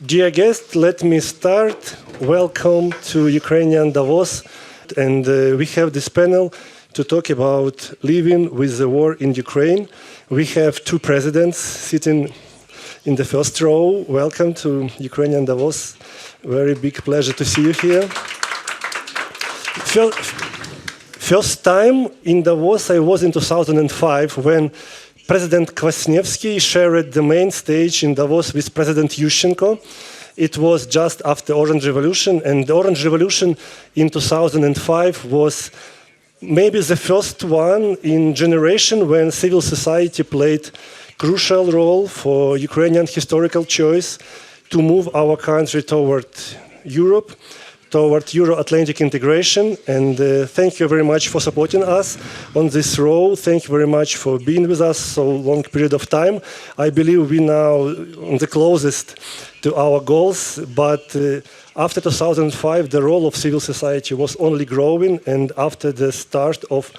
Dear guests, let me start. Welcome to Ukrainian Davos. And we have this panel to talk about living with the war in Ukraine. We have two presidents sitting in the first row. Welcome to Ukrainian Davos. Very big pleasure to see you here. First time in Davos I was in 2005 when President Kwasniewski shared the main stage in Davos with President Yushchenko. It was just after Orange Revolution, and the Orange Revolution in 2005 was maybe the first one in generation when civil society played crucial role for Ukrainian historical choice to move our country toward Europe, toward Euro-Atlantic integration. And thank you very much for supporting us on this road. Thank you very much for being with us so long period of time. I believe we now on the closest to our goals, but after 2005, the role of civil society was only growing, and after the start of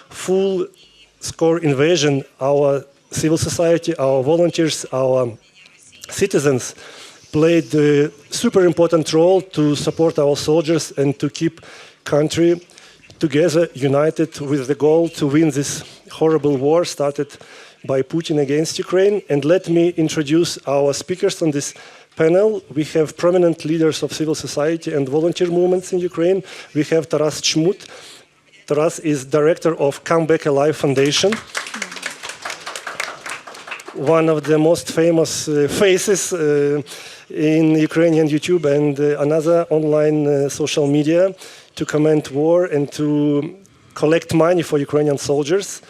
full-scale invasion, our civil society, our volunteers, our citizens played a super important role to support our soldiers and to keep country together, united with the goal to win this horrible war started by Putin against Ukraine. And let me introduce our speakers on this panel. We have prominent leaders of civil society and volunteer movements in Ukraine. We have Taras Chmut. Taras is director of Come Back Alive Foundation, one of the most famous faces in Ukrainian YouTube and another online social media to comment war and to collect money for Ukrainian soldiers.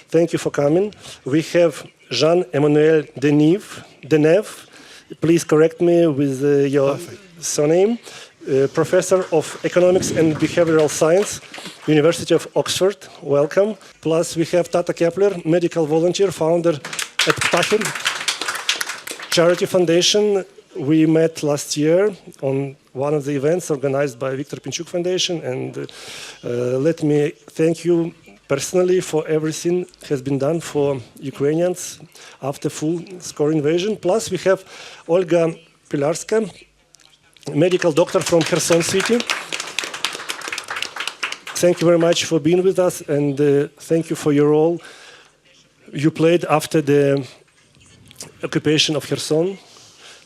Thank you for coming. We have Jan-Emmanuel de Neve. Please correct me with your surname. Professor of Economics and Behavioural Science, University of Oxford. Welcome. Plus we have Tata Kepler, medical volunteer, founder at Ptakhy Charity Foundation. We met last year on one of the events organized by Pinchuk Foundation, and let me thank you personally for everything has been done for Ukrainians after full-scale invasion. Plus we have Olga Pilarska, medical doctor from Kherson City. Thank you very much for being with us, and thank you for your role you played after the occupation of Kherson.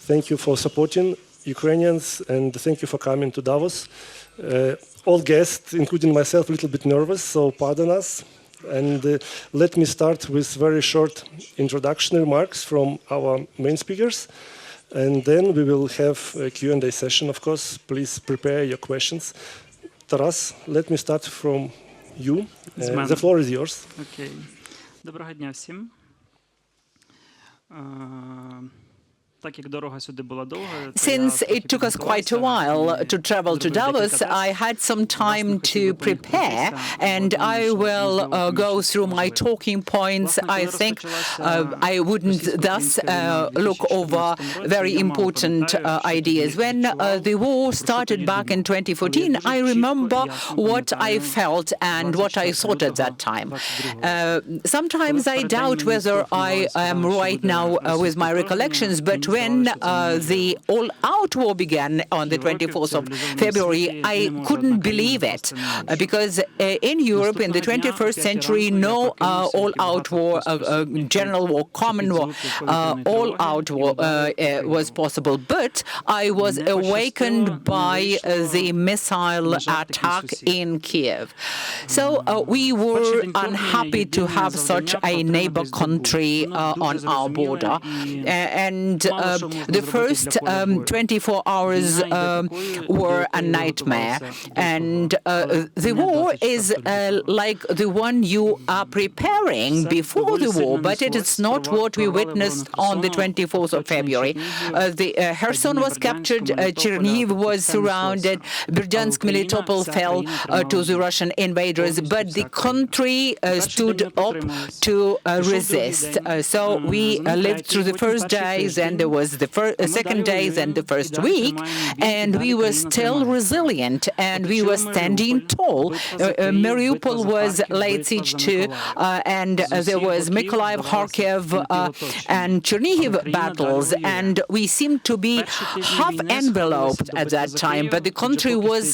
Thank you for supporting Ukrainians, and thank you for coming to Davos. All guests, including myself, a little bit nervous, so pardon us. And let me start with very short introduction remarks from our main speakers. And then we will have a Q&A session, of course. Please prepare your questions. Taras, let me start from you. The floor is yours. Okay. Доброго дня всім. Since it took us quite a while to travel to Davos, I had some time to prepare, and I will go through my talking points. I think I wouldn't thus look over very important ideas. When the war started back in 2014, I remember what I felt and what I thought at that time. Sometimes I doubt whether I am right now with my recollections, but when the all-out war began on the 24th of February, I couldn't believe it, because in Europe in the 21st century, no all-out war, general war, common war, all-out war was possible. But I was awakened by the missile attack in Kiev. So we were unhappy to have such a neighbor country on our border. And the first 24 hours were a nightmare. And the war is like the one you are preparing before the war, but it is not what we witnessed on the 24th of February. The Kherson was captured, Chernihiv was surrounded, Berdyansk, Melitopol fell to the Russian invaders, but the country stood up to resist. So we lived through the first days, and there was the second day, then the first week, and we were still resilient, and we were standing tall. Mariupol was laid siege to, and there was Mykolaiv, Kharkiv, and Chernihiv battles, and we seemed to be half enveloped at that time, but the country was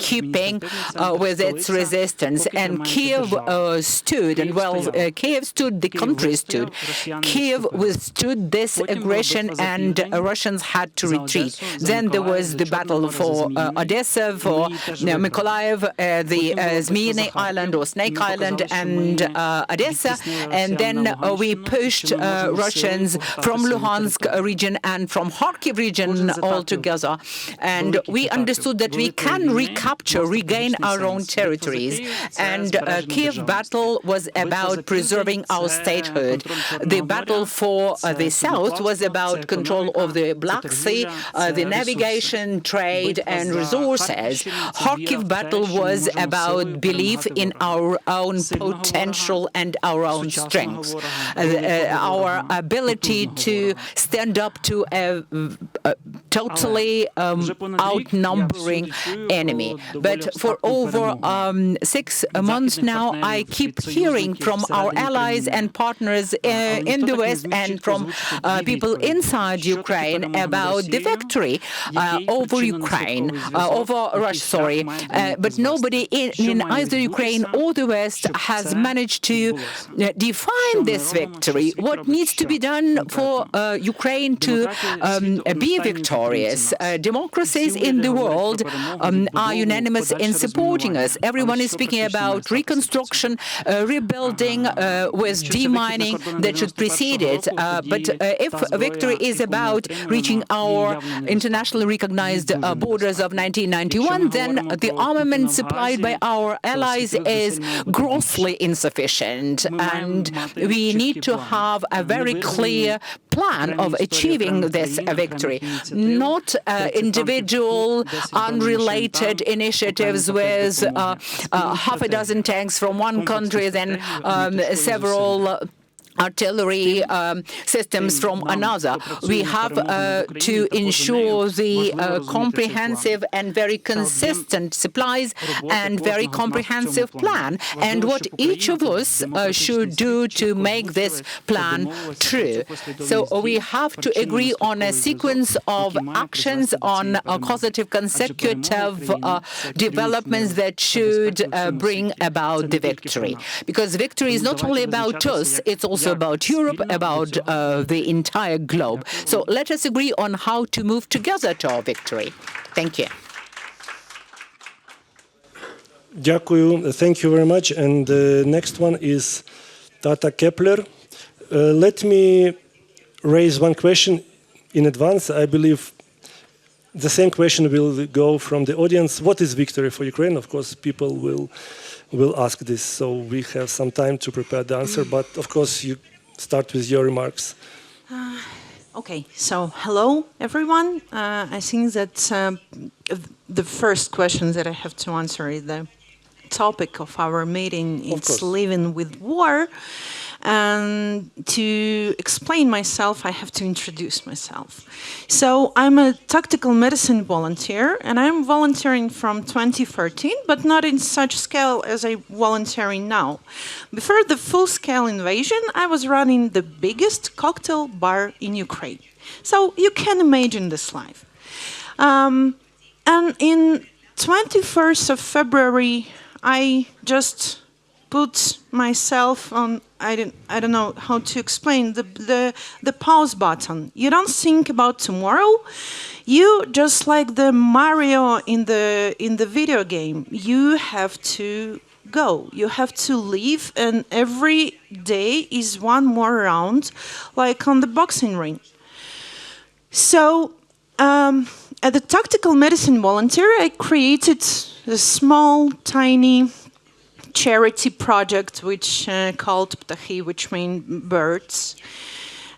keeping with its resistance, and Kiev stood, and Kiev stood, the country stood. Kiev withstood this aggression, and Russians had to retreat. Then there was the battle for Odessa, for Mykolaiv, the Zmyny Island or Snake Island, and Odessa, and then we pushed Russians from Luhansk region and from Kharkiv region altogether, and we understood that we can regain our own territories, and Kiev battle was about preserving our statehood. The battle for the south was about control of the Black Sea, the navigation, trade, and resources. Kharkiv battle was about belief in our own potential and our own strengths, our ability to stand up to a totally outnumbering enemy. But for over 6 months now, I keep hearing from our allies and partners in the West and from people inside Ukraine about the victory over Ukraine, over Russia, but nobody in either Ukraine or the West has managed to define this victory. What needs to be done for Ukraine to be victorious? Democracies in the world are unanimous in supporting us. Everyone is speaking about reconstruction, rebuilding with demining that should precede it. But if victory is about reaching our internationally recognized borders of 1991, then the armament supplied by our allies is grossly insufficient. And we need to have a very clear plan of achieving this victory, not individual, unrelated initiatives with half a dozen tanks from one country, then several artillery systems from another. We have to ensure the comprehensive and very consistent supplies and very comprehensive plan, and what each of us should do to make this plan true. So we have to agree on a sequence of actions, on causative consecutive developments that should bring about the victory. Because victory is not only about us, it's also about Europe, about the entire globe. So let us agree on how to move together to our victory. Thank you. Дякую. Thank you very much. And the next one is Tata Kepler. Let me raise one question in advance. I believe the same question will go from the audience. What is victory for Ukraine? Of course, people will ask this, so we have some time to prepare the answer. But of course, you start with your remarks. Okay, so hello, everyone. I think that the first question that I have to answer is the topic of our meeting. It's living with war. And to explain myself, I have to introduce myself. So I'm a tactical medicine volunteer, and I'm volunteering from 2013, but not in such scale as I'm volunteering now. Before the full-scale invasion, I was running the biggest cocktail bar in Ukraine. So you can imagine this life. And in 21st of February, I just put myself on, I don't know how to explain, the pause button. You don't think about tomorrow. You, just like the Mario in the video game, you have to go. You have to leave, and every day is one more round, like on the boxing ring. So, as a tactical medicine volunteer, I created a small, tiny charity project which called Ptakhy, which means birds.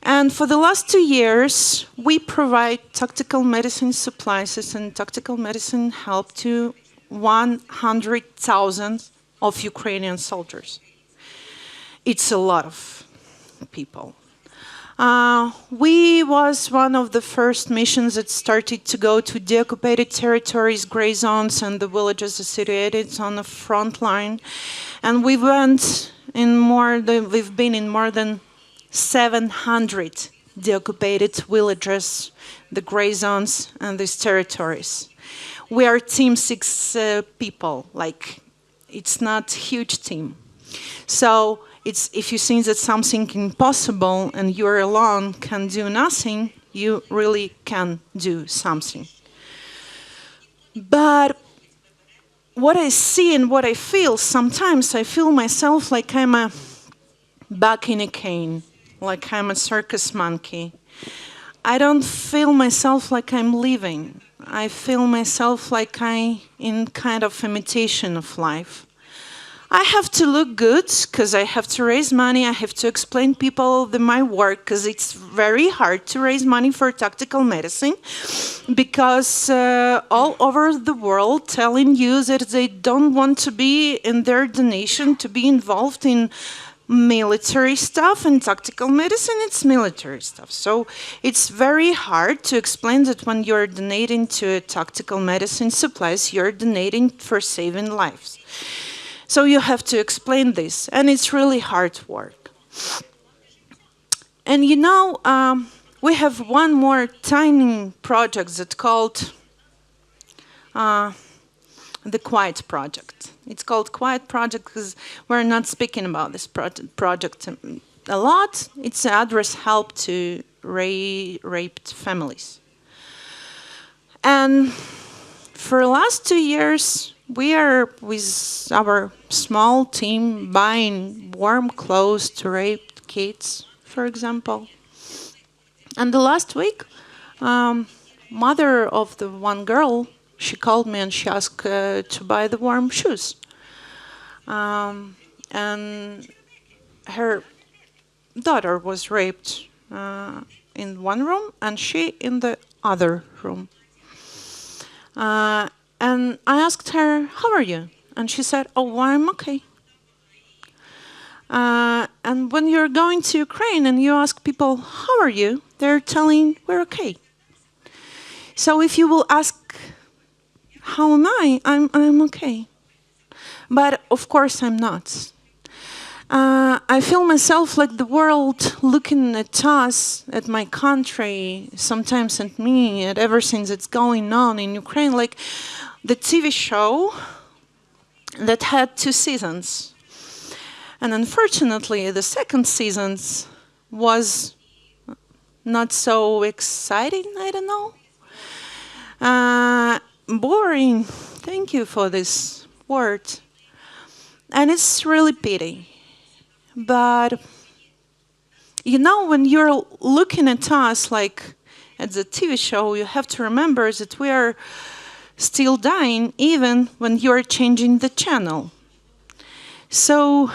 And for the last 2 years, we provide tactical medicine supplies and tactical medicine help to 100,000 of Ukrainian soldiers. It's a lot of people. We was one of the first missions that started to go to deoccupied territories, gray zones, and the villages situated on the front line. And we went in we've been in more than 700 deoccupied villages, the gray zones, and these territories. We are team 6 people, like it's not a huge team. So if you think that something impossible and you're alone can do nothing, you really can do something. But what I see and what I feel, sometimes I feel myself like I'm a buck in a cane, like I'm a circus monkey. I don't feel myself like I'm living. I feel myself like I'm in kind of imitation of life. I have to look good because I have to raise money. I have to explain people my work because it's very hard to raise money for tactical medicine because all over the world telling you that they don't want to be in their donation to be involved in military stuff, and tactical medicine, it's military stuff. So it's very hard to explain that when you're donating to tactical medicine supplies, you're donating for saving lives. So you have to explain this, and it's really hard work. And you know, we have one more tiny project that's called the Quiet Project. It's called Quiet Project because we're not speaking about this project a lot. It's an address help to raped families. And for the last 2 years, we are with our small team buying warm clothes to raped kids, for example. And the last week, mother of the one girl, she called me and she asked to buy the warm shoes. And her daughter was raped in one room and she in the other room. And I asked her, how are you? And she said, oh, I'm okay. And when you're going to Ukraine and you ask people, how are you? They're telling, we're okay. So if you will ask, how am I? I'm okay. But of course I'm not. I feel myself like the world looking at us, at my country, sometimes at me, at everything that's going on in Ukraine, like the TV show that had 2 seasons. And unfortunately, the second season was not so exciting, I don't know. Boring. Thank you for this word. And it's really pity. But, you know, when you're looking at us like at the TV show, you have to remember that we are still dying even when you're changing the channel. So,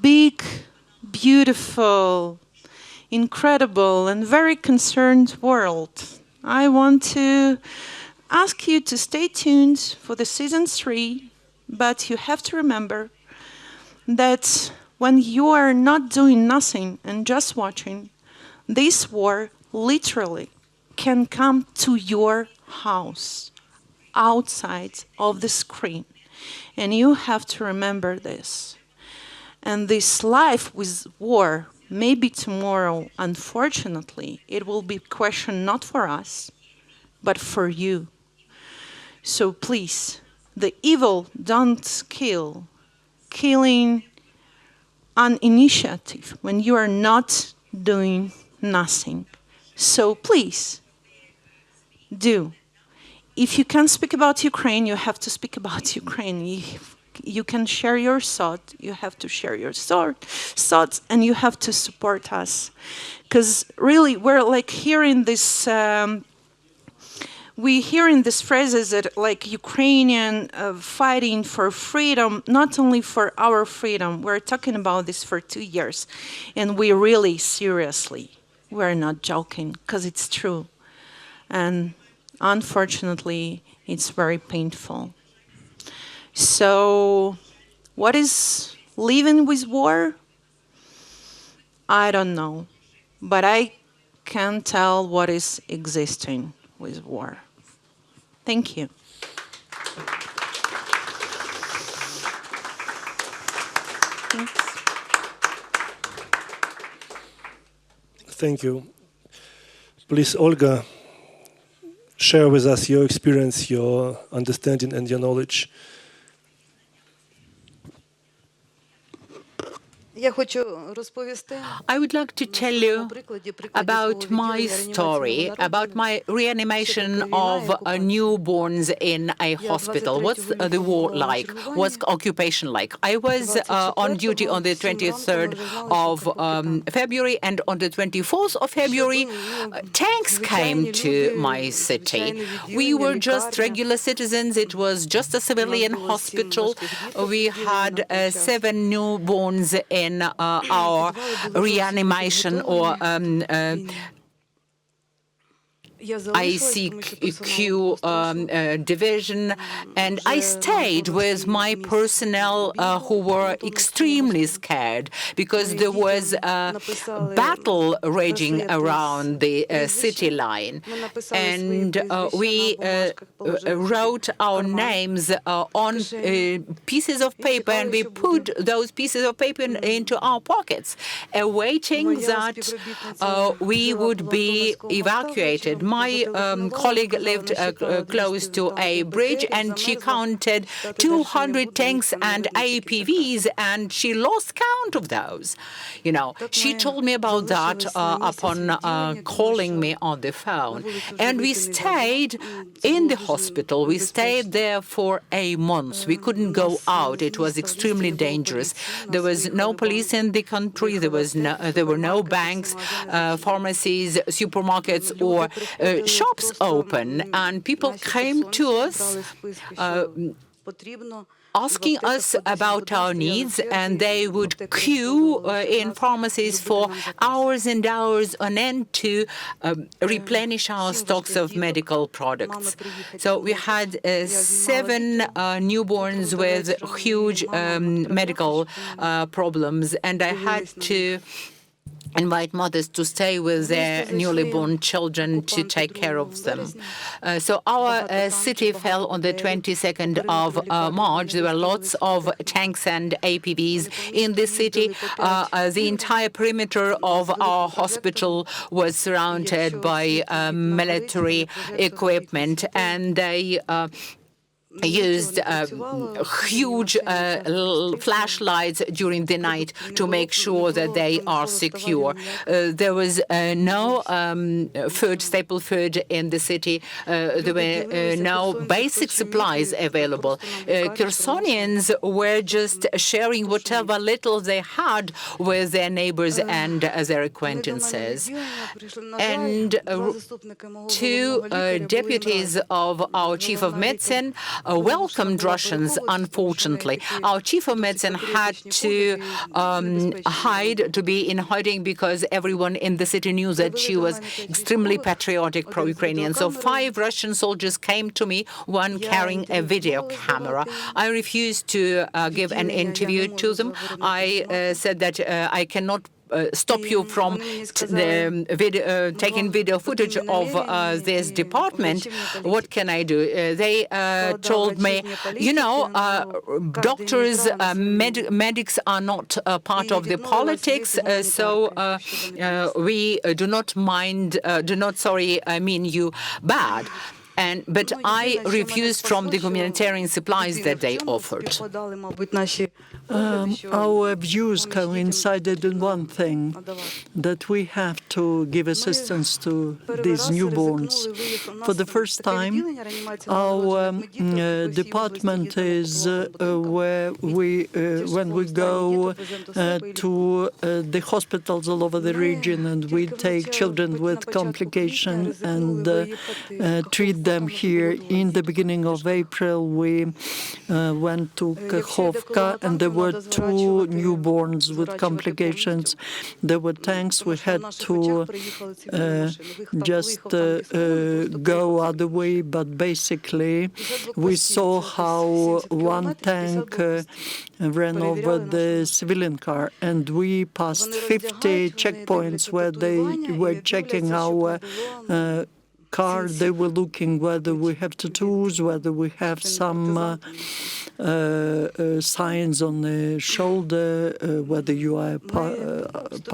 big, beautiful, incredible, and very concerned world. I want to ask you to stay tuned for the season 3, but you have to remember that when you are not doing nothing and just watching, this war literally can come to your house, outside of the screen. And you have to remember this. And this life with war, maybe tomorrow, unfortunately, it will be a question not for us, but for you. So please, the evil don't kill. Killing an initiative when you are not doing nothing. So please, do. If you can speak about Ukraine, you have to speak about Ukraine. You can share your thought, you have to share your thoughts, and you have to support us. Because really, we're like hearing this, we hearing these phrases that like Ukrainian fighting for freedom, not only for our freedom, we're talking about this for 2 years. And we really, seriously, we're not joking, because it's true. And unfortunately, it's very painful. So, what is living with war? I don't know. but I can't tell what is existing with war. Thank you. Thanks. Thank you. Please, Olga, share with us your experience, your understanding, and your knowledge. I would like to tell you about my story, about my reanimation of newborns in a hospital. What's the war like? What's occupation like? I was on duty on the 23rd of February, and on the 24th of February, tanks came to my city. We were just regular citizens. It was just a civilian hospital. We had 7 newborns in our reanimation or ICQ division, and I stayed with my personnel who were extremely scared because there was a battle raging around the city line, and we wrote our names on pieces of paper, and we put those pieces of paper into our pockets, awaiting that we would be evacuated. My colleague lived close to a bridge, and she counted 200 tanks and APVs, and she lost count of those. You know, she told me about that upon calling me on the phone. And we stayed in the hospital. We stayed there for a month. We couldn't go out. It was extremely dangerous. There was no police in the country. There were no banks, pharmacies, supermarkets, or shops open, and people came to us asking us about our needs, and they would queue in pharmacies for hours and hours on end to replenish our stocks of medical products. So we had 7 newborns with huge medical problems, and I had to invite mothers to stay with their newly born children to take care of them. So our city fell on the 22nd of March. There were lots of tanks and APVs in the city. The entire perimeter of our hospital was surrounded by military equipment, and they used huge flashlights during the night to make sure that they are secure. There was no staple food in the city. There were no basic supplies available. Khersonians were just sharing whatever little they had with their neighbors and their acquaintances. And 2 deputies of our chief of medicine welcomed Russians, unfortunately. Our chief of medicine had to be in hiding because everyone in the city knew that she was extremely patriotic, pro-Ukrainian. So 5 Russian soldiers came to me, one carrying a video camera. I refused to give an interview to them. I said that I cannot stop you from taking video footage of this department. What can I do? They told me, you know, doctors, medics are not part of the politics, so we do not mean you bad. But I refused from the humanitarian supplies that they offered. Our views coincided in one thing, that we have to give assistance to these newborns. For the first time, our department is where when we go to the hospitals all over the region, and we take children with complications and treat them here. In the beginning of April, we went to Kakhovka, and there were 2 newborns with complications. There were tanks. We had to just go other way, but basically we saw how one tank ran over the civilian car, and we passed 50 checkpoints where they were checking our car. They were looking whether we have tattoos, whether we have some signs on the shoulder, whether you are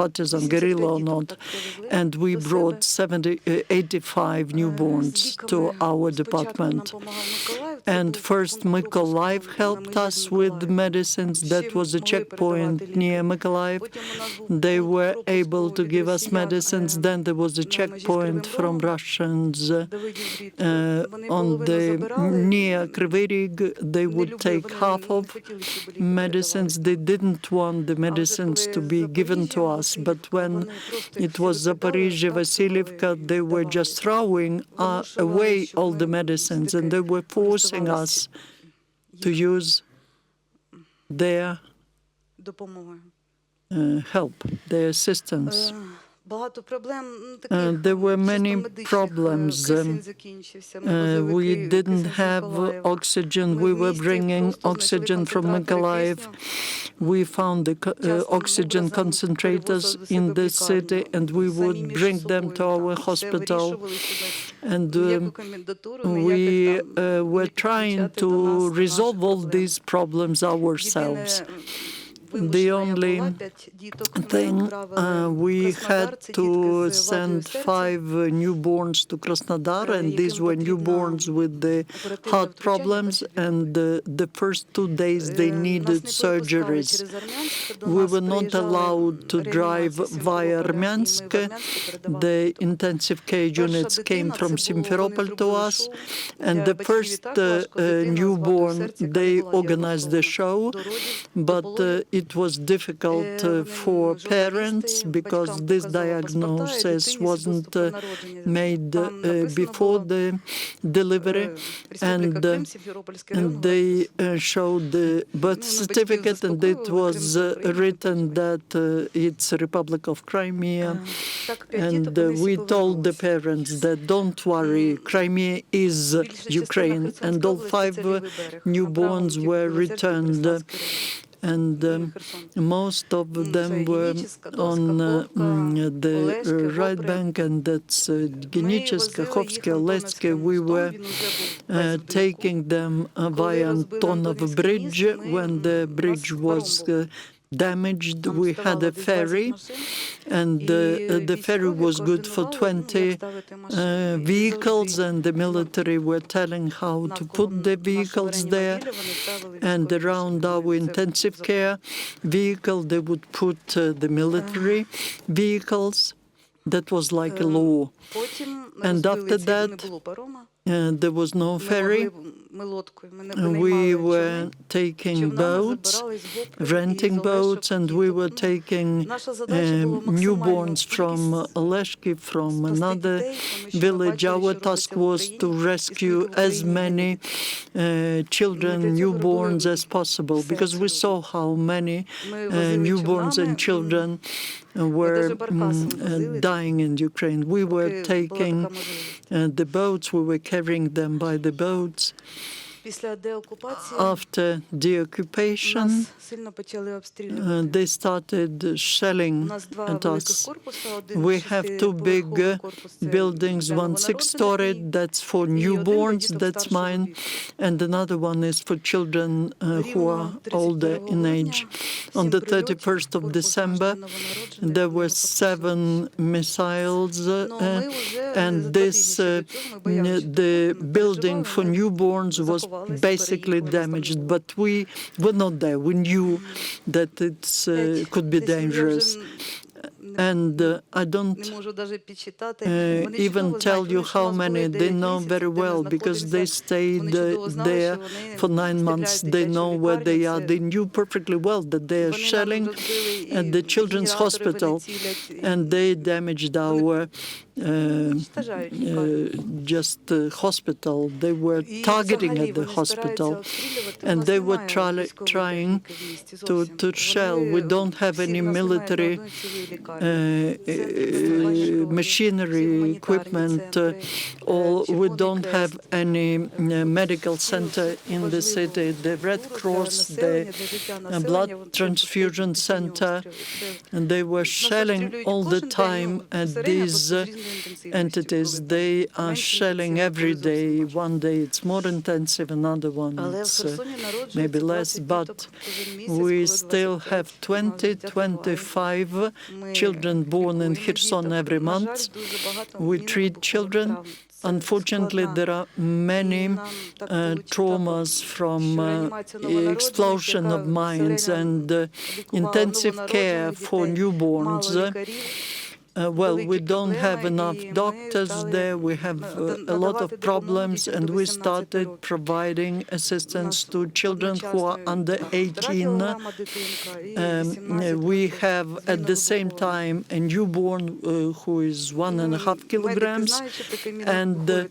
partisan guerrilla or not. And we brought 85 newborns to our department. And first Mykolaiv helped us with medicines. That was a checkpoint near Mykolaiv. They were able to give us medicines. Then there was a checkpoint from Russians on the near Kryvyi Rih. They would take half of medicines. They didn't want the medicines to be given to us, but when it was Zaporizhzhia, Vasilievka, they were just throwing away all the medicines, and they were forcing us to use their help, their assistance. There were many problems. We didn't have oxygen. We were bringing oxygen from Mykolaiv. We found the oxygen concentrators in the city, and we would bring them to our hospital. And we were trying to resolve all these problems ourselves. The only thing, we had to send 5 newborns to Krasnodar, and these were newborns with the heart problems, and the first 2 days they needed surgeries. We were not allowed to drive via Armyansk. The intensive care units came from Simferopol to us, and the first newborn, they organized the show, but it was difficult for parents because this diagnosis wasn't made before the delivery, and they showed the birth certificate, and it was written that it's Republic of Crimea, and we told the parents that don't worry, Crimea is Ukraine, and all 5 newborns were returned. And most of them were on the right bank, and that's Geniches, Kakhovsky, Oletsky. We were taking them via Antonov Bridge. When the bridge was damaged, we had a ferry, and the ferry was good for 20 vehicles, and the military were telling how to put the vehicles there. And around our intensive care vehicle, they would put the military vehicles. That was like a law. And after that, there was no ferry. We were taking boats, renting boats, and we were taking newborns from Oleshki, from another village. Our task was to rescue as many children, newborns as possible, because we saw how many newborns and children were dying in Ukraine. We were taking the boats, we were carrying them by the boats. After the occupation, they started shelling at us. We have 2 big buildings, one 6-story, that's for newborns, that's mine, and another one is for children who are older in age. On the 31st of December, there were 7 missiles, and this the building for newborns was basically damaged, but we were not there. We knew that it could be dangerous. And I don't even tell you how many. They know very well because they stayed there for 9 months. They know where they are. They knew perfectly well that they are shelling at the children's hospital, and they damaged our hospital. They were targeting at the hospital, and they were trying to shell. We don't have any military machinery, equipment, or we don't have any medical center in the city. The Red Cross, the blood transfusion center, and they were shelling all the time at these entities. They are shelling every day. One day it's more intensive, another one it's maybe less, but we still have 25 children born in Kherson every month. We treat children. Unfortunately, there are many traumas from explosion of mines and intensive care for newborns. Well, we don't have enough doctors there. We have a lot of problems, and we started providing assistance to children who are under 18. We have at the same time a newborn who is 1.5 kilograms, and the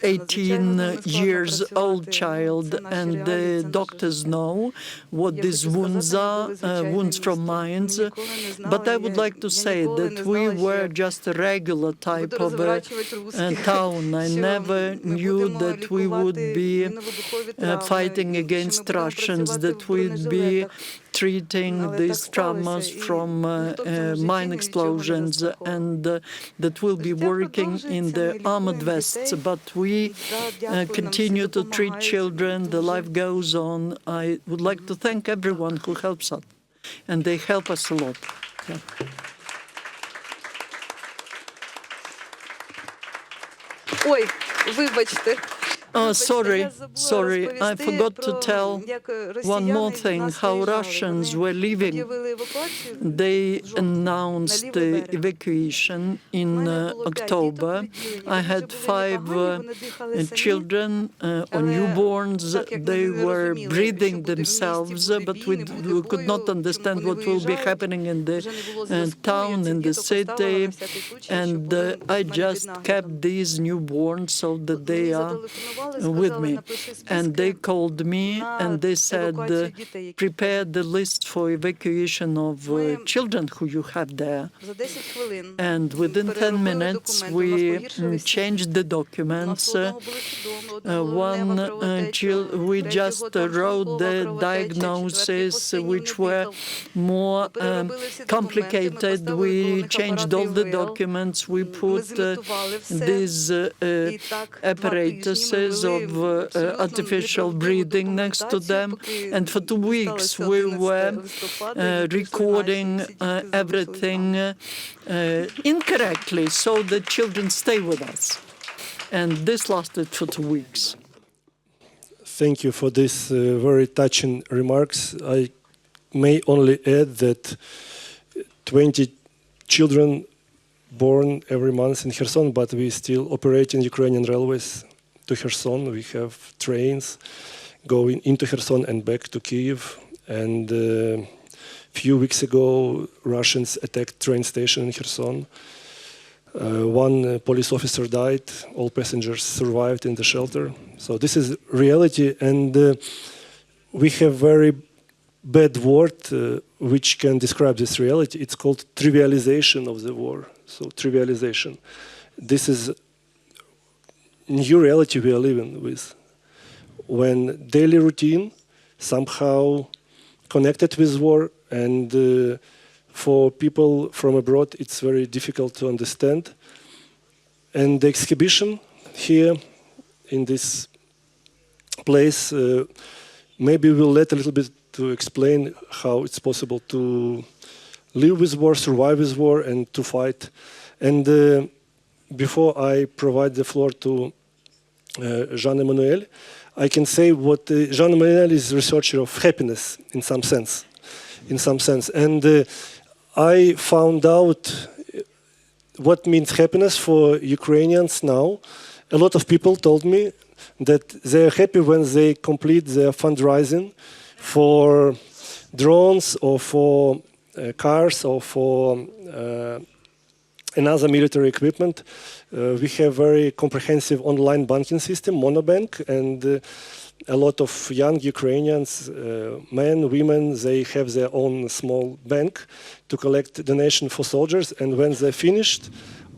18 years old child. And the doctors know what these wounds are, wounds from mines. But I would like to say that we were just a regular type of town. I never knew that we would be fighting against Russians, that we'd be treating these traumas from mine explosions, and that we'll be working in the armored vests. But we continue to treat children. The life goes on. I would like to thank everyone who helps us, and they help us a lot. Yeah. Ой, вибачте. Sorry, I forgot to tell one more thing, how Russians were leaving. They announced the evacuation in October. I had 5 children or newborns. They were breathing themselves, but we could not understand what will be happening in the town, in the city. And I just kept these newborns so that they are with me, and they called me and they said, prepare the list for evacuation of children who you have there. And within 10 minutes we changed the documents. We just wrote the diagnoses which were more complicated. We changed all the documents. We put these apparatuses of artificial breathing next to them, and for 2 weeks we were recording everything incorrectly so the children stay with us. And this lasted for 2 weeks. Thank you for these very touching remarks. I may only add that 20 children born every month in Kherson, but we still operate in Ukrainian railways to Kherson. We have trains going into Kherson and back to Kyiv. And a few weeks ago, Russians attacked train station in Kherson. One police officer died. All passengers survived in the shelter. So this is reality, and we have very bad word which can describe this reality. It's called trivialization of the war. So trivialization. This is new reality we are living with, when daily routine somehow connected with war, and for people from abroad it's very difficult to understand. And the exhibition here in this place maybe will let a little bit to explain how it's possible to live with war, survive with war, and to fight. And before I provide the floor to Jan-Emmanuel, I can say what Jan-Emmanuel is a researcher of happiness in some sense. And I found out what means happiness for Ukrainians now. A lot of people told me that they are happy when they complete their fundraising for drones or for cars or for another military equipment. We have very comprehensive online banking system, Monobank, and a lot of young Ukrainians, men, women, they have their own small bank to collect donation for soldiers, and when they're finished,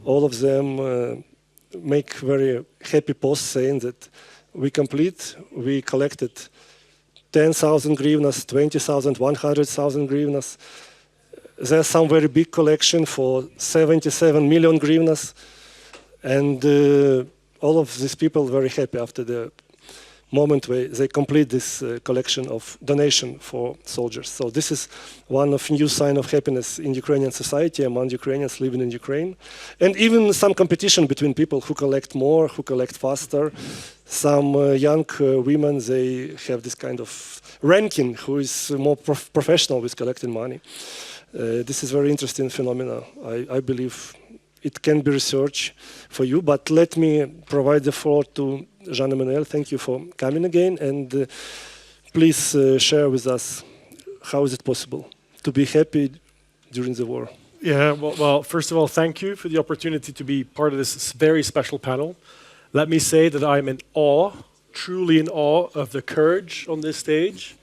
all of them make very happy posts saying that we collected 10,000 hryvnias, 20,000, 100,000 hryvnias. There's some very big collection for 77 million hryvnias, and all of these people very happy after the moment where they complete this collection of donation for soldiers. So this is one of new sign of happiness in Ukrainian society among Ukrainians living in Ukraine. And even some competition between people who collect more, who collect faster. Some young women, they have this kind of ranking who is more professional with collecting money. This is very interesting phenomena. I believe it can be researched for you, but let me provide the floor to Jan-Emmanuel. Thank you for coming again, and please share with us how is it possible to be happy during the war. Yeah, well, first of all, thank you for the opportunity to be part of this very special panel. Let me say that I'm in awe, truly in awe of the courage on this stage.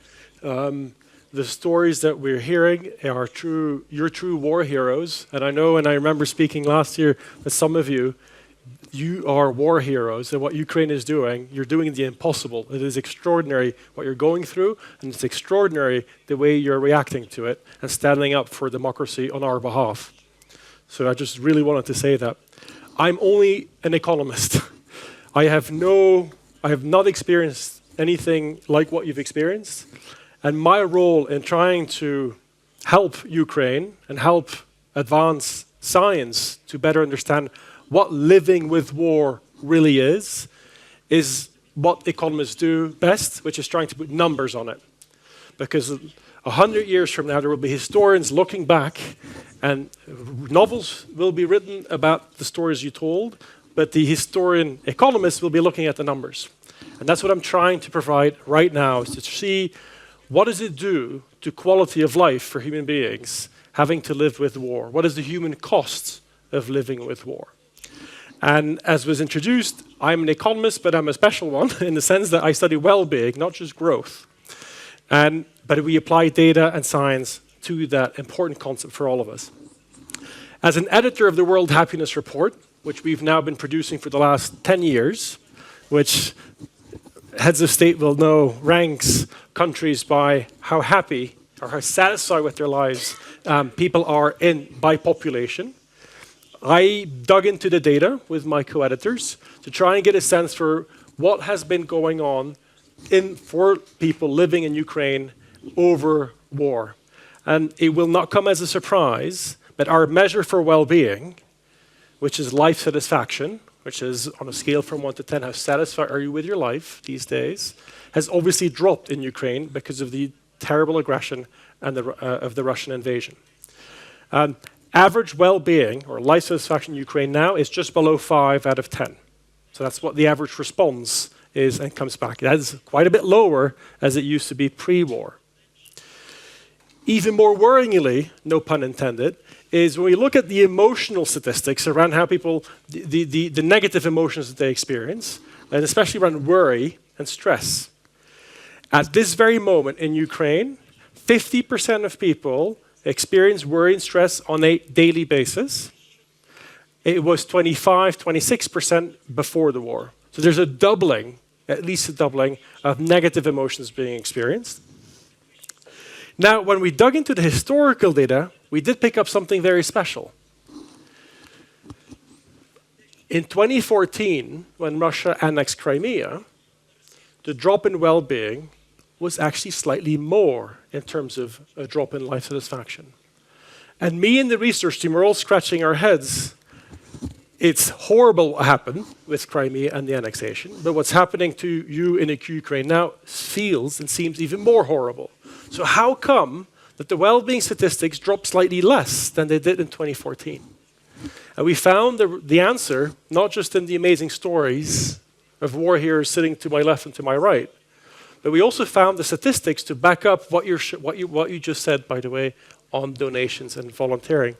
The stories that we're hearing are true, you're true war heroes. And I know, and I remember speaking last year with some of you, you are war heroes, and what Ukraine is doing, you're doing the impossible. It is extraordinary what you're going through, and it's extraordinary the way you're reacting to it and standing up for democracy on our behalf. So I just really wanted to say that. I'm only an economist. I have not experienced anything like what you've experienced. And my role in trying to help Ukraine and help advance science to better understand what living with war really is what economists do best, which is trying to put numbers on it. Because 100 years from now, there will be historians looking back, and novels will be written about the stories you told, but the historian economists will be looking at the numbers. And that's what I'm trying to provide right now, is to see what does it do to quality of life for human beings having to live with war? What is the human cost of living with war? And as was introduced, I'm an economist, but I'm a special one in the sense that I study well-being, not just growth. But we apply data and science to that important concept for all of us. As an editor of the World Happiness Report, which we've now been producing for the last 10 years, which heads of state will know ranks countries by how happy or how satisfied with their lives people are by population. I dug into the data with my co-editors to try and get a sense for what has been going on for people living in Ukraine over war. And it will not come as a surprise, but our measure for well-being, which is life satisfaction, which is on a scale from 1 to 10, how satisfied are you with your life these days, has obviously dropped in Ukraine because of the terrible aggression and of the Russian invasion. Average well-being, or life satisfaction in Ukraine now, is just below 5 out of 10. So that's what the average response is and comes back. That is quite a bit lower as it used to be pre-war. Even more worryingly, no pun intended, is when we look at the emotional statistics around how people, the negative emotions that they experience, and especially around worry and stress. At this very moment in Ukraine, 50% of people experience worry and stress on a daily basis. It was 26% before the war. So there's a doubling, at least a doubling, of negative emotions being experienced. Now, when we dug into the historical data, we did pick up something very special. In 2014, when Russia annexed Crimea, the drop in well-being was actually slightly more in terms of a drop in life satisfaction. And me and the research team are all scratching our heads. It's horrible what happened with Crimea and the annexation, but what's happening to you in Ukraine now feels and seems even more horrible. So how come that the well-being statistics dropped slightly less than they did in 2014? And we found the answer not just in the amazing stories of war heroes sitting to my left and to my right, But we also found the statistics to back up what you just said, by the way, on donations and volunteering.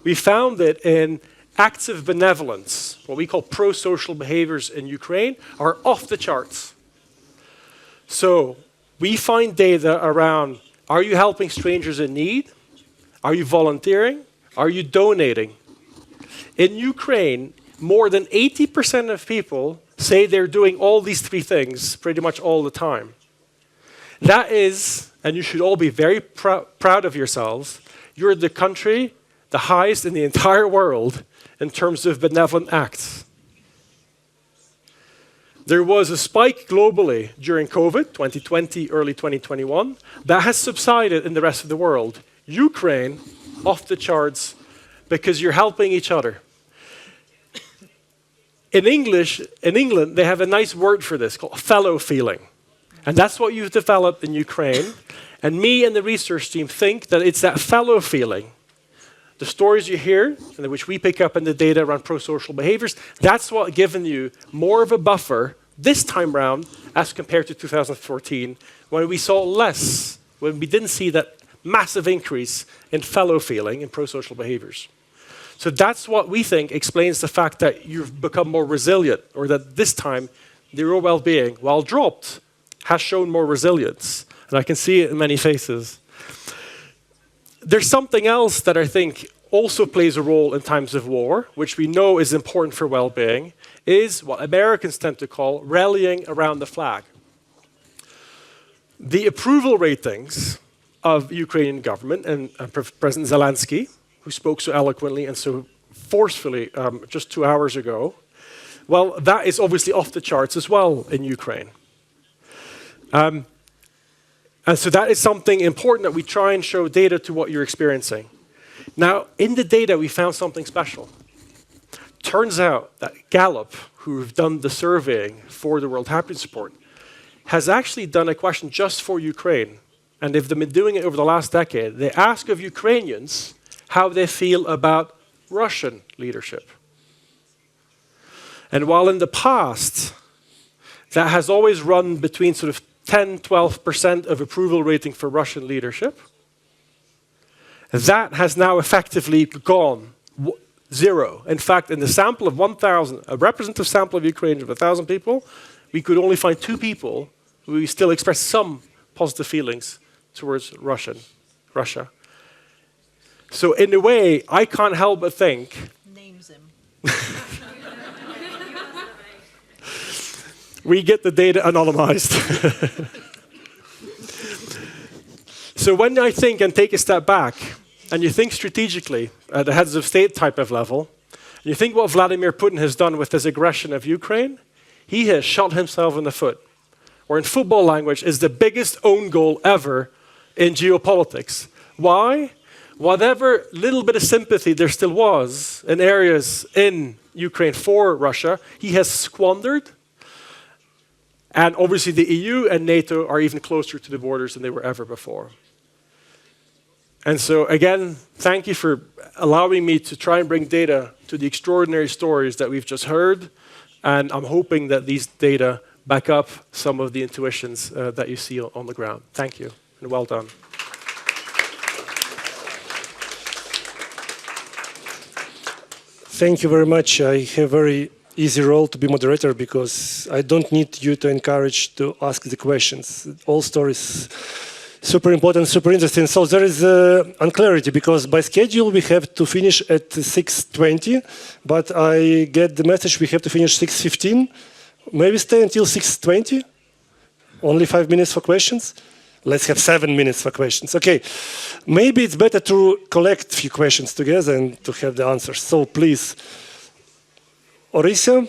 We found that in acts of benevolence, what we call pro-social behaviors in Ukraine, are off the charts. So we find data around, are you helping strangers in need? Are you volunteering? Are you donating? In Ukraine, more than 80% of people say they're doing all these three things pretty much all the time. That is, and you should all be very proud of yourselves, you're the country the highest in the entire world in terms of benevolent acts. There was a spike globally during COVID, 2020, early 2021. That has subsided in the rest of the world. Ukraine, off the charts, because you're helping each other. In England, they have a nice word for this called fellow feeling. And that's what you've developed in Ukraine. And me and the research team think that it's that fellow feeling. The stories you hear, and which we pick up in the data around pro-social behaviors, that's what given you more of a buffer this time round as compared to 2014, when we saw less, when we didn't see that massive increase in fellow feeling in pro-social behaviors. So that's what we think explains the fact that you've become more resilient, or that this time your well-being, while dropped, has shown more resilience. And I can see it in many faces. There's something else that I think also plays a role in times of war, which we know is important for well-being, is what Americans tend to call rallying around the flag. The approval ratings of Ukrainian government and President Zelensky, who spoke so eloquently and so forcefully just 2 hours ago, well, that is obviously off the charts as well in Ukraine. And so that is something important that we try and show data to what you're experiencing. Now, in the data, we found something special. Turns out that Gallup, who've done the surveying for the World Happiness Report, has actually done a question just for Ukraine. And they've been doing it over the last decade. They ask of Ukrainians how they feel about Russian leadership. And while in the past, that has always run between sort of 10–12% of approval rating for Russian leadership, that has now effectively gone zero. In fact, in the sample of 1,000, a representative sample of Ukraine of 1,000 people, we could only find 2 people who still express some positive feelings towards Russia. So in a way, I can't help but think... Names him. We get the data anonymized. So when I think and take a step back, and you think strategically at the heads of state type of level, and you think what Vladimir Putin has done with his aggression of Ukraine, he has shot himself in the foot. Or in football language, is the biggest own goal ever in geopolitics. Why? Whatever little bit of sympathy there still was in areas in Ukraine for Russia, he has squandered. And obviously the EU and NATO are even closer to the borders than they were ever before. And so again, thank you for allowing me to try and bring data to the extraordinary stories that we've just heard. And I'm hoping that these data back up some of the intuitions that you see on the ground. Thank you, and well done. Thank you very much. I have a very easy role to be moderator because I don't need you to encourage to ask the questions. All stories super important, super interesting. So there is unclarity because by schedule we have to finish at 6:20, but I get the message we have to finish 6:15. Maybe stay until 6:20. Only 5 minutes for questions. Let's have 7 minutes for questions. Okay, maybe it's better to collect a few questions together and to have the answers. So please, Orisia,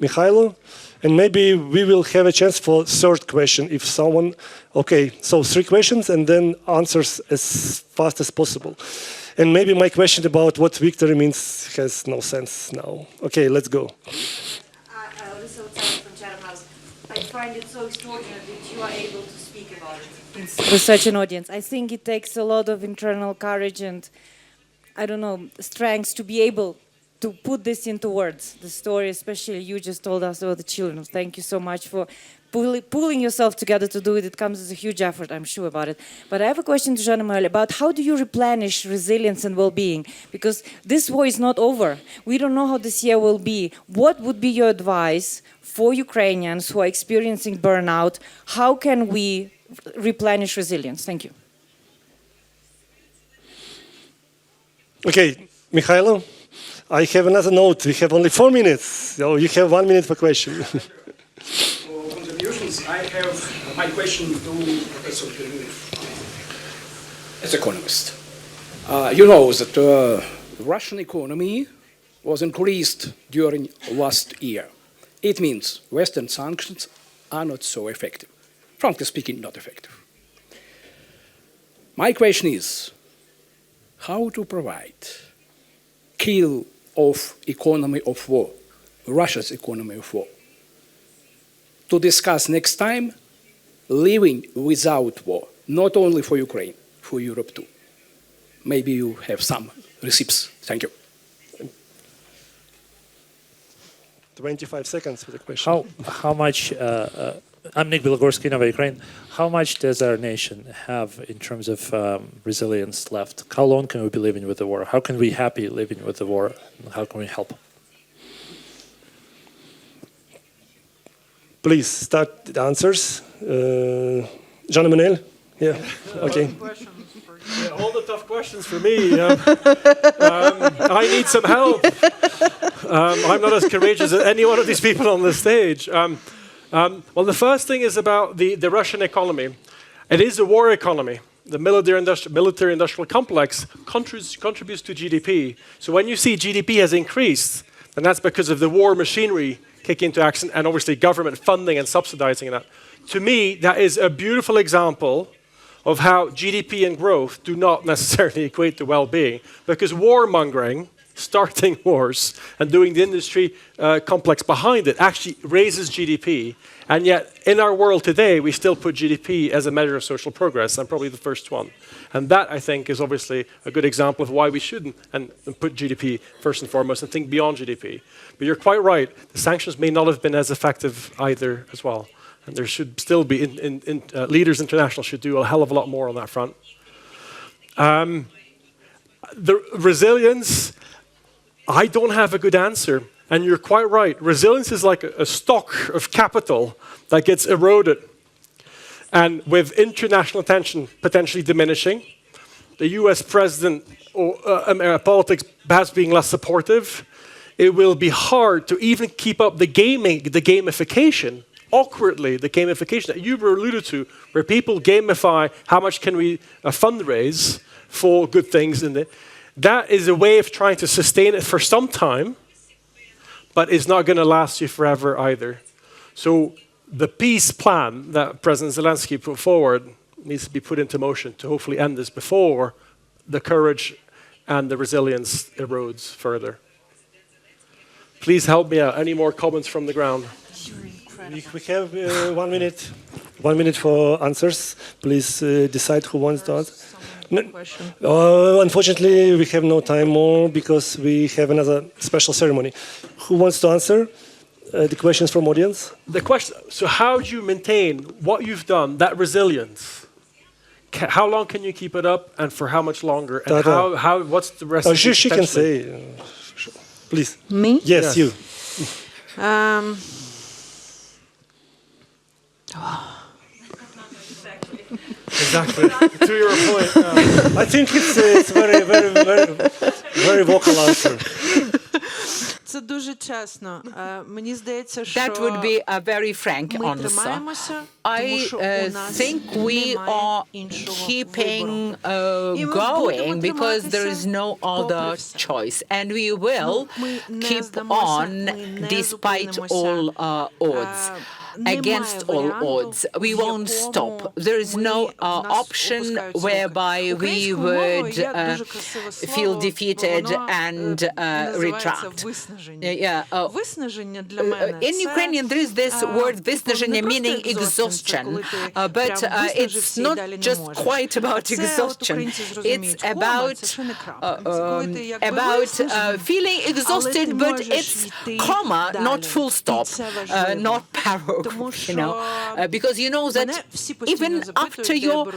Mikhailo, and maybe we will have a chance for third question if someone... Okay, so 3 questions and then answers as fast as possible. And maybe my question about what victory means has no sense now. Okay, let's go. Orisia from Chatham House. I find it so extraordinary that you are able to speak about it with such an audience. I think it takes a lot of internal courage and, I don't know, strength to be able to put this into words, the story, especially you just told us about the children. Thank you so much for pulling yourself together to do it. It comes as a huge effort, I'm sure about it. But I have a question to Jan-Emmanuel about how do you replenish resilience and well-being? Because this war is not over. We don't know how this year will be. What would be your advice for Ukrainians who are experiencing burnout? How can we replenish resilience? Thank you. Okay, Mikhailo, I have another note. We have only 4 minutes, so you have 1 minute for question. For contributions, I have my question to Professor Kepler. As economist, you know that the Russian economy was increased during last year. It means Western sanctions are not so effective. Frankly speaking, not effective. My question is, how to provide kill of economy of war, Russia's economy of war, to discuss next time living without war, not only for Ukraine, for Europe too. Maybe you have some receipts. Thank you. 25 seconds for the question. How much, I'm Nick Bilogorski, Nova Ukraine. How much does our nation have in terms of resilience left? How long can we be living with the war? How can we be happy living with the war? How can we help? Please start the answers. Jan-Emmanuel? Yeah, okay. Yeah, all the tough questions for me. I need some help. I'm not as courageous as any one of these people on the stage. Well, the first thing is about the Russian economy. It is a war economy. The military-industrial complex contributes to GDP. So when you see GDP has increased, then that's because of the war machinery kicking into action and obviously government funding and subsidizing that. To me, that is a beautiful example of how GDP and growth do not necessarily equate to well-being, because warmongering, starting wars, and doing the industry complex behind it actually raises GDP, and yet in our world today, we still put GDP as a measure of social progress. I'm probably the first one. And that, I think, is obviously a good example of why we shouldn't and put GDP first and foremost and think beyond GDP. But you're quite right, the sanctions may not have been as effective either as well. And there should still be, Leaders International should do a hell of a lot more on that front. The resilience, I don't have a good answer. And you're quite right. Resilience is like a stock of capital that gets eroded. And with international attention potentially diminishing, the US president or politics perhaps being less supportive, it will be hard to even keep up the gamification. Awkwardly, the gamification that you were alluded to, where people gamify how much can we fundraise for good things in it. That is a way of trying to sustain it for some time, but it's not going to last you forever either. So the peace plan that President Zelensky put forward needs to be put into motion to hopefully end this before the courage and the resilience erodes further. Please help me out. Any more comments from the ground? We have 1 minute. 1 minute for answers. Please decide who wants to answer. Unfortunately, we have no time more because we have another special ceremony. Who wants to answer the questions from audience? The question, so how do you maintain what you've done, that resilience? How long can you keep it up and for how much longer? And what's the rest of the she can say. Please. Me? Yes, you. Exactly. To your point. I think it's very vocal answer. Це дуже чесно. Мені здається, що That would be a very frank answer. I think we are keeping going because there is no other choice, and we will keep on despite all odds. Against all odds. We won't stop. There is no option whereby we would feel defeated and retract. In Ukrainian, there is this word "виснаження," meaning exhaustion, but it's not just quite about exhaustion. It's about feeling exhausted, but it's comma, not full stop, not paragraph. Because you know that even after your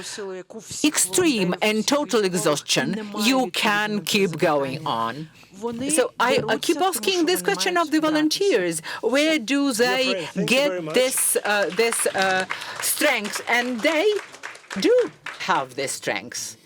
extreme and total exhaustion, you can keep going on. So I keep asking this question of the volunteers: where do they get this strength? And they do have this strength.